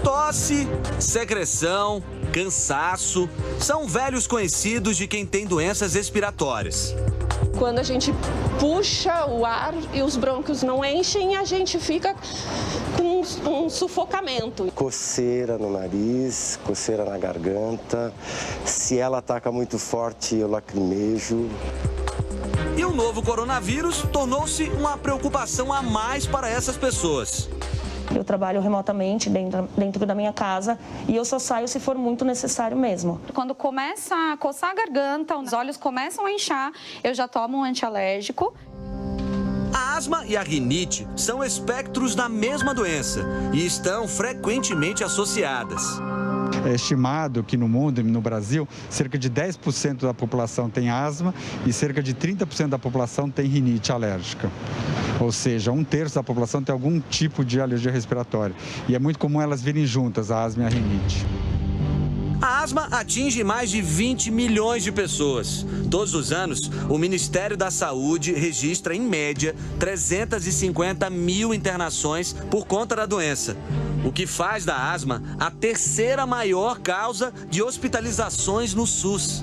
Tosse, secreção, cansaço são velhos conhecidos de quem tem doenças respiratórias. Quando a gente puxa o ar e os brônquios não enchem, a gente fica com um sufocamento. Coceira no nariz, coceira na garganta. Se ela ataca muito forte, eu lacrimejo. E o novo coronavírus tornou-se uma preocupação a mais para essas pessoas. Eu trabalho remotamente dentro da minha casa e eu só saio se for muito necessário mesmo. Quando começa a coçar a garganta, os olhos começam a inchar, eu já tomo um antialérgico. A asma e a rinite são espectros da mesma doença e estão frequentemente associadas. É estimado que no mundo e no Brasil, cerca de 10% da população tem asma e cerca de 30% da população tem rinite alérgica. Ou seja, 1/3 da população tem algum tipo de alergia respiratória. E é muito comum elas virem juntas, a asma e a rinite. A asma atinge mais de 20 milhões de pessoas. Todos os anos, o Ministério da Saúde registra, em média, 350 mil internações por conta da doença, o que faz da asma a terceira maior causa de hospitalizações no SUS.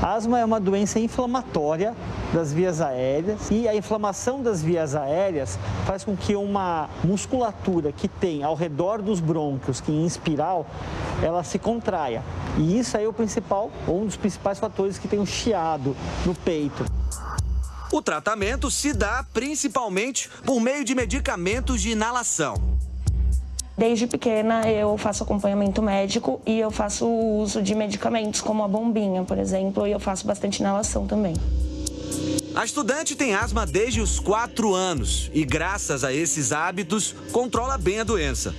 A asma é uma doença inflamatória das vias aéreas e a inflamação das vias aéreas faz com que uma musculatura que tem ao redor dos brônquios, que em espiral, ela se contraia. E isso aí é o principal, ou um dos principais fatores que tem o chiado no peito. O tratamento se dá principalmente por meio de medicamentos de inalação. Desde pequena eu faço acompanhamento médico e eu faço uso de medicamentos como a bombinha, por exemplo, e eu faço bastante inalação também. A estudante tem asma desde os 4 anos e, graças a esses hábitos, controla bem a doença.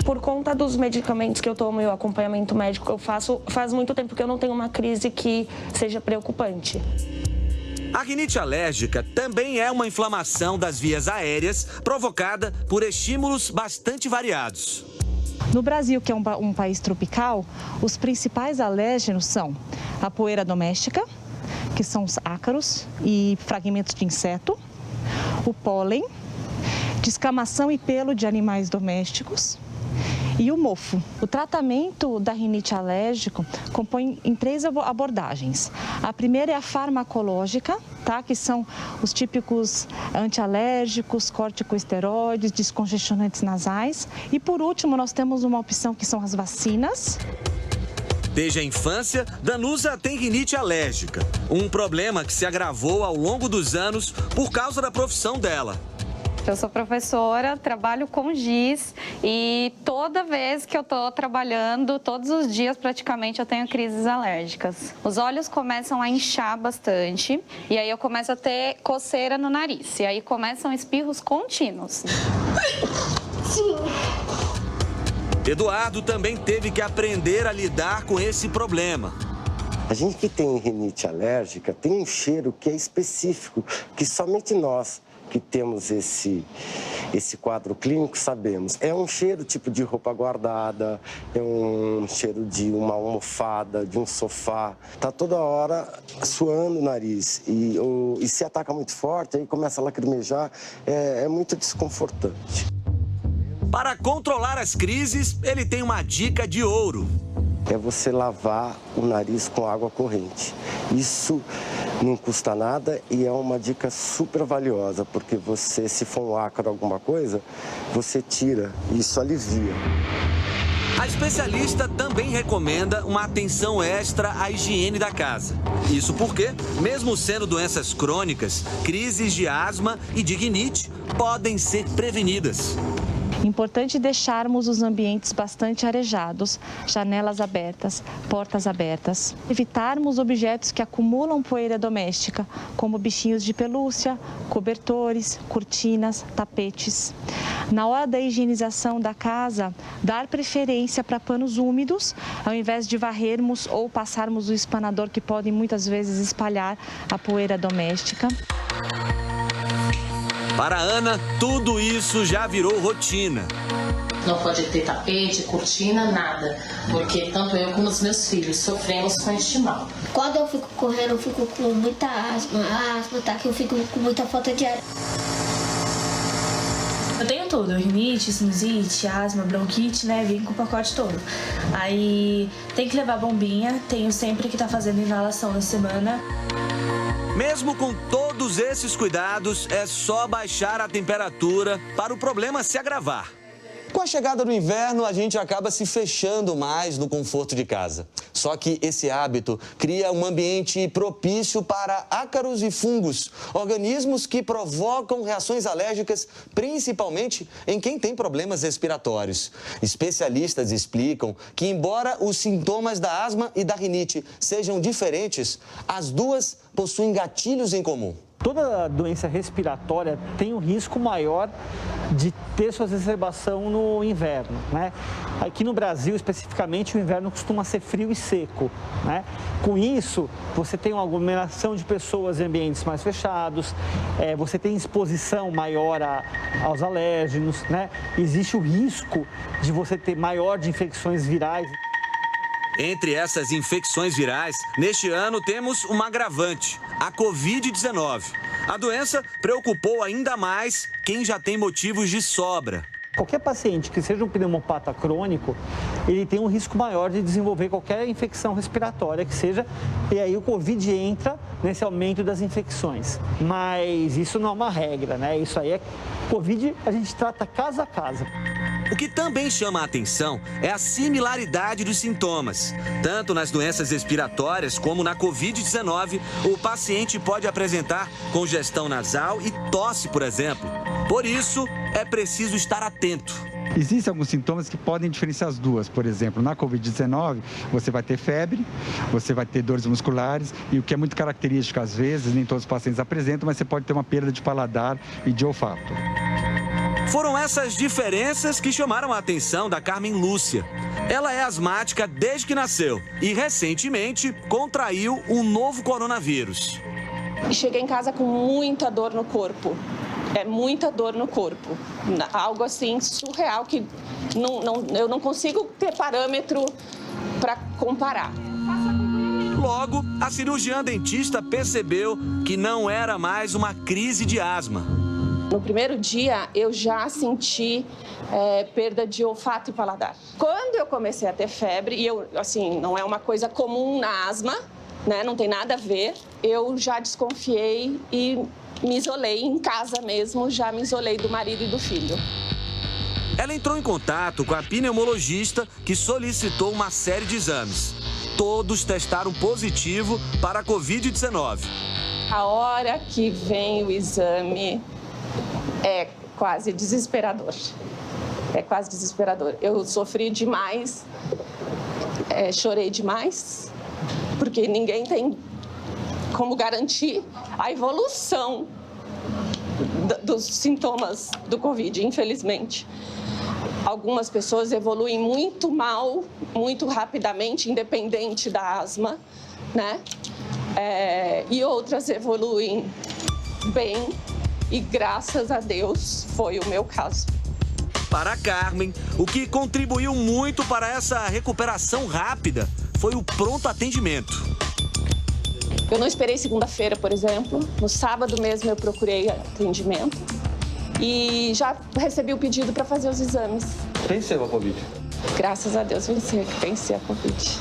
Por conta dos medicamentos que eu tomo e o acompanhamento médico que eu faço, faz muito tempo que eu não tenho uma crise que seja preocupante. A rinite alérgica também é uma inflamação das vias aéreas provocada por estímulos bastante variados. No Brasil, que é um país tropical, os principais alérgenos são a poeira doméstica, que são os ácaros e fragmentos de inseto, o pólen, descamação e pelo de animais domésticos e o mofo. O tratamento da rinite alérgica compõe em 3 abordagens. A primeira é a farmacológica, tá? Que são os típicos antialérgicos, corticosteroides, descongestionantes nasais. E por último, nós temos uma opção que são as vacinas. Desde a infância, Danusa tem rinite alérgica, um problema que se agravou ao longo dos anos por causa da profissão dela. Eu sou professora, trabalho com giz e toda vez que eu estou trabalhando, todos os dias praticamente eu tenho crises alérgicas. Os olhos começam a inchar bastante e aí eu começo a ter coceira no nariz. E aí começam espirros contínuos. Eduardo também teve que aprender a lidar com esse problema. A gente que tem rinite alérgica tem um cheiro que é específico, que somente nós que temos esse quadro clínico sabemos. É um cheiro tipo de roupa guardada, é um cheiro de uma almofada, de um sofá. Tá toda hora suando o nariz e se ataca muito forte, aí começa a lacrimejar, é muito desconfortante. Para controlar as crises, ele tem uma dica de ouro. É você lavar o nariz com água corrente. Isso não custa nada e é uma dica super valiosa, porque você, se for um ácaro alguma coisa, você tira e isso alivia. A especialista também recomenda uma atenção extra à higiene da casa. Isso porque, mesmo sendo doenças crônicas, crises de asma e de rinite podem ser prevenidas. Importante deixarmos os ambientes bastante arejados, janelas abertas, portas abertas. Evitarmos objetos que acumulam poeira doméstica, como bichinhos de pelúcia, cobertores, cortinas, tapetes. Na hora da higienização da casa, dar preferência para panos úmidos, ao invés de varrermos ou passarmos o espanador, que podem muitas vezes espalhar a poeira doméstica. Para a Ana, tudo isso já virou rotina. Não pode ter tapete, cortina, nada, porque tanto eu como os meus filhos sofremos com este mal. Quando eu fico correndo, eu fico com muita asma. A asma tá que eu fico com muita falta de ar. Eu tenho todo, rinite, sinusite, asma, bronquite, né, vem com o pacote todo. Aí tem que levar bombinha, tenho sempre que estar fazendo inalação na semana. Mesmo com todos esses cuidados, é só baixar a temperatura para o problema se agravar. Com a chegada do inverno, a gente acaba se fechando mais no conforto de casa. Só que esse hábito cria um ambiente propício para ácaros e fungos, organismos que provocam reações alérgicas, principalmente em quem tem problemas respiratórios. Especialistas explicam que, embora os sintomas da asma e da rinite sejam diferentes, as duas possuem gatilhos em comum. Toda doença respiratória tem um risco maior de ter sua exacerbação no inverno, né? Aqui no Brasil, especificamente, o inverno costuma ser frio e seco, né? Com isso, você tem uma aglomeração de pessoas em ambientes mais fechados, você tem exposição maior aos alérgenos, né? Existe o risco de você ter maior de infecções virais. Entre essas infecções virais, neste ano temos uma agravante, a Covid-19. A doença preocupou ainda mais quem já tem motivos de sobra. Qualquer paciente que seja um pneumopata crônico, ele tem um risco maior de desenvolver qualquer infecção respiratória que seja, e aí o Covid entra nesse aumento das infecções. Mas isso não é uma regra, né? Isso aí Covid a gente trata caso a caso. O que também chama a atenção é a similaridade dos sintomas. Tanto nas doenças respiratórias como na Covid-19, o paciente pode apresentar congestão nasal e tosse, por exemplo. Por isso, é preciso estar atento. Existem alguns sintomas que podem diferenciar as duas. Por exemplo, na Covid-19, você vai ter febre, você vai ter dores musculares e o que é muito característico, às vezes, nem todos os pacientes apresentam, mas você pode ter uma perda de paladar e de olfato. Foram essas diferenças que chamaram a atenção da Carmen Lúcia. Ela é asmática desde que nasceu e, recentemente, contraiu um novo coronavírus. Cheguei em casa com muita dor no corpo. Muita dor no corpo. Algo assim surreal que eu não consigo ter parâmetro para comparar. Logo, a cirurgiã dentista percebeu que não era mais uma crise de asma. No primeiro dia, eu já senti perda de olfato e paladar. Quando eu comecei a ter febre, e não é uma coisa comum na asma, né? Não tem nada a ver, eu já desconfiei e me isolei em casa mesmo, já me isolei do marido e do filho. Ela entrou em contato com a pneumologista que solicitou uma série de exames. Todos testaram positivo para a Covid-19. A hora que vem o exame é quase desesperador. É quase desesperador. Eu sofri demais, chorei demais, porque ninguém tem como garantir a evolução dos sintomas do Covid, infelizmente. Algumas pessoas evoluem muito mal, muito rapidamente, independente da asma, né? E outras evoluem bem e, graças a Deus, foi o meu caso. Para a Carmen, o que contribuiu muito para essa recuperação rápida foi o pronto atendimento. Eu não esperei segunda-feira, por exemplo. No sábado mesmo eu procurei atendimento e já recebi o pedido para fazer os exames. Venceu a Covid? Graças a Deus venci a Covid.